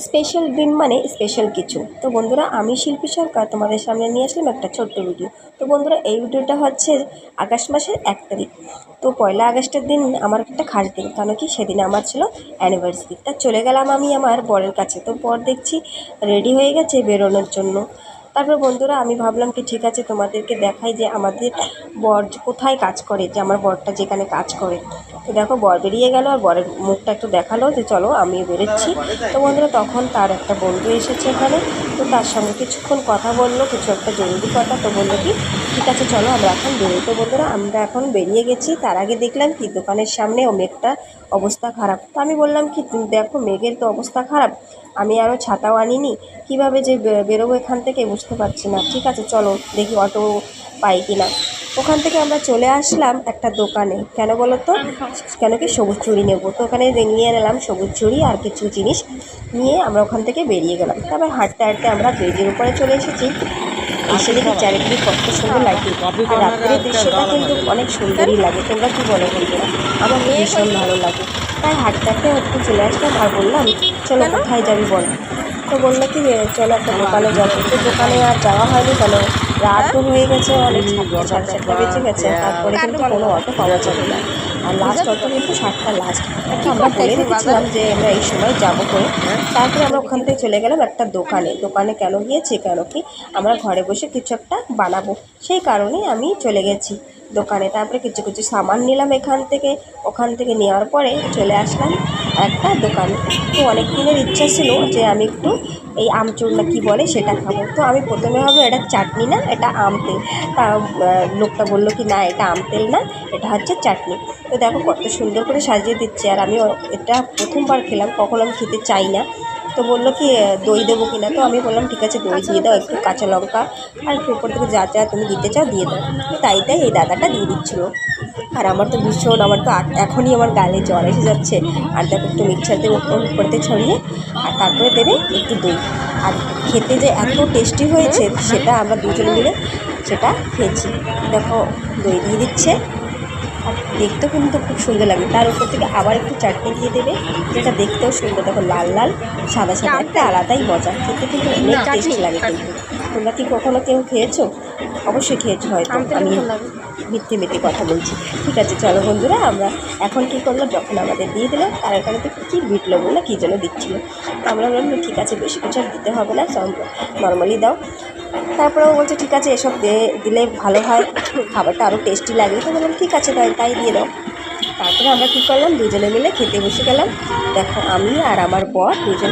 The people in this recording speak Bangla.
স্পেশাল দিন মানে স্পেশাল কিছু। তো বন্ধুরা, আমি শিল্পী সরকার তোমাদের সামনে নিয়ে আসলাম একটা ছোট্ট ভিডিও। তো বন্ধুরা, এই ভিডিওটা হচ্ছে আগস্ট মাসের 1 তারিখ। তো পয়লা আগস্টের দিন আমার একটা খাস দিন, কেন কি সেদিন আমার ছিল অ্যানিভার্সারি। তা চলে গেলাম আমি আমার বরের কাছে। তো বর দেখছি রেডি হয়ে গেছে বেরোনোর জন্য। তারপর বন্ধুরা, আমি ভাবলাম কি ঠিক আছে তোমাদেরকে দেখাই যে আমাদের বর কোথায় কাজ করে, যে আমার বরটা যেখানে কাজ করে। তো দেখো, বর বেরিয়ে গেল আর বরের মুখটা একটু দেখালো যে চলো আমিও বেরোচ্ছি। তো বন্ধুরা, তখন তার একটা বন্ধু এসেছে এখানে। তো তার সঙ্গে কিছুক্ষণ কথা বললো, কিছু একটা জরুরি কথা। তো বললো কি ঠিক আছে চলো আমরা এখন বেরোই। তো বন্ধুরা, আমরা এখন বেরিয়ে গেছি। তার আগে দেখলাম কি দোকানের সামনে ও মেঘটা অবস্থা খারাপ। তো আমি বললাম কি দেখো মেঘের তো অবস্থা খারাপ, আমি আরও ছাতাও আনিনি, কীভাবে যে বেরোবো এখান থেকে বুঝতে পারছি না। ঠিক আছে চলো দেখি অটো পাই কিনা। ওখান থেকে আমরা চলে আসলাম একটা দোকানে। কেন বলো তো, কেন কি সবুজ চুড়ি নেবো। তো ওখানে নিয়ে নিলাম সবুজ চুড়ি আর কিছু জিনিস নিয়ে আমরা ওখান থেকে বেরিয়ে গেলাম। তারপর হাঁটতে হাঁটতে আমরা ব্রিজের উপরে চলে এসেছি। এসে দেখি চারিদিকে কত সুন্দর লাগে, আর রাত্রের দৃশ্যটা কিন্তু অনেক সুন্দরই লাগে। তোমরা কী বলো বন্ধুরা? আমার ভীষণ ভালো লাগে। তাই হাঁটতে হাঁটতে একটু চলে আসলাম আর বললাম চলো কোথায় যাবি বল। তো বললো কি চলো একটা দোকানে যাবো। তো দোকানে আর যাওয়া হয়নি, কেন রাতও হয়ে গেছে, অনেক 7:30 বেজে গেছে। তারপরে কিন্তু কোনো অটো পাওয়া যাবে না। আর লাস্ট অটো কিন্তু 7টা লাস্ট। তো আমরা বলে রেখেছিলাম যে আমরা এই সময় যাবো করে। তারপরে আমরা ওখান থেকে চলে গেলাম একটা দোকানে। দোকানে কেন গিয়েছি, কেন কি আমরা ঘরে বসে কিছু একটা বানাবো, সেই কারণেই আমি চলে গেছি দোকানে। তারপরে কিছু কিছু সামান নিলাম এখান থেকে। ওখান থেকে নেওয়ার পরে চলে আসলাম একটা দোকানে। তো অনেক দিনের ইচ্ছা ছিল যে আমি একটু এই আমচুর না কী বলে সেটা খাবো। তো আমি প্রথমে ভাবলো এটা চাটনি না, এটা আম তেল। তা লোকটা বললো কি না এটা আম তেল না, এটা হচ্ছে চাটনি। তো দেখো কত সুন্দর করে সাজিয়ে দিচ্ছে। আর আমি এটা প্রথমবার খেলাম, কখনো আমি খেতে চাই না। তো বললো কি দই দেবো কিনা। তো আমি বললাম ঠিক আছে দই দিয়ে দাও, একটু কাঁচা লঙ্কা আর একটু উপর থেকে যা যা তুমি দিতে চাও দিয়ে দাও। তাই এই দাদাটা দিয়ে দিচ্ছিলো। আর আমার তো ভীষণ, আমার তো এখনই আমার গালে জল এসে যাচ্ছে। আর দেখো একটু মিক্সচার দেবে উপরতে ছড়িয়ে, আর তারপরে দেবে একটু দই। আর খেতে যে এত টেস্টি হয়েছে সেটা আমরা দুজন মিলে সেটা খেয়েছি। দেখো দই দিয়ে দিচ্ছে, আর দেখতেও কিন্তু খুব সুন্দর লাগে। তার উপর থেকে আবার একটু চাটনি দিয়ে দেবে, যেটা দেখতেও সুন্দর। দেখো লাল লাল সাদা সাদা, একটা আলাদাই মজা। খেতে কিন্তু অনেক টেস্ট লাগে। কিন্তু তোমরা কি কখনো কেউ খেয়েছো? অবশ্যই খেয়েছো হয়তো, আমি মিথ্যে কথা বলছি। ঠিক আছে চলো বন্ধুরা, আমরা এখন কী করলো, যখন আমাদের দিয়ে দিল তার এখানে তো কী বিট লবণ না কী যেন দিচ্ছিলো। আমরা বললাম ঠিক আছে বেশি কিছু আর দিতে হবে না, নর্মালি দাও। তারপরেও বলছে ঠিক আছে এসব দিলে ভালো হয়, খাবারটা আরও টেস্টি লাগে। তো বললাম ঠিক আছে তাই দিয়ে দাও। তারপরে আমরা কী করলাম, দুজনে মিলে খেতে বসে গেলাম। দেখো আমি আর আমার বর দুজনে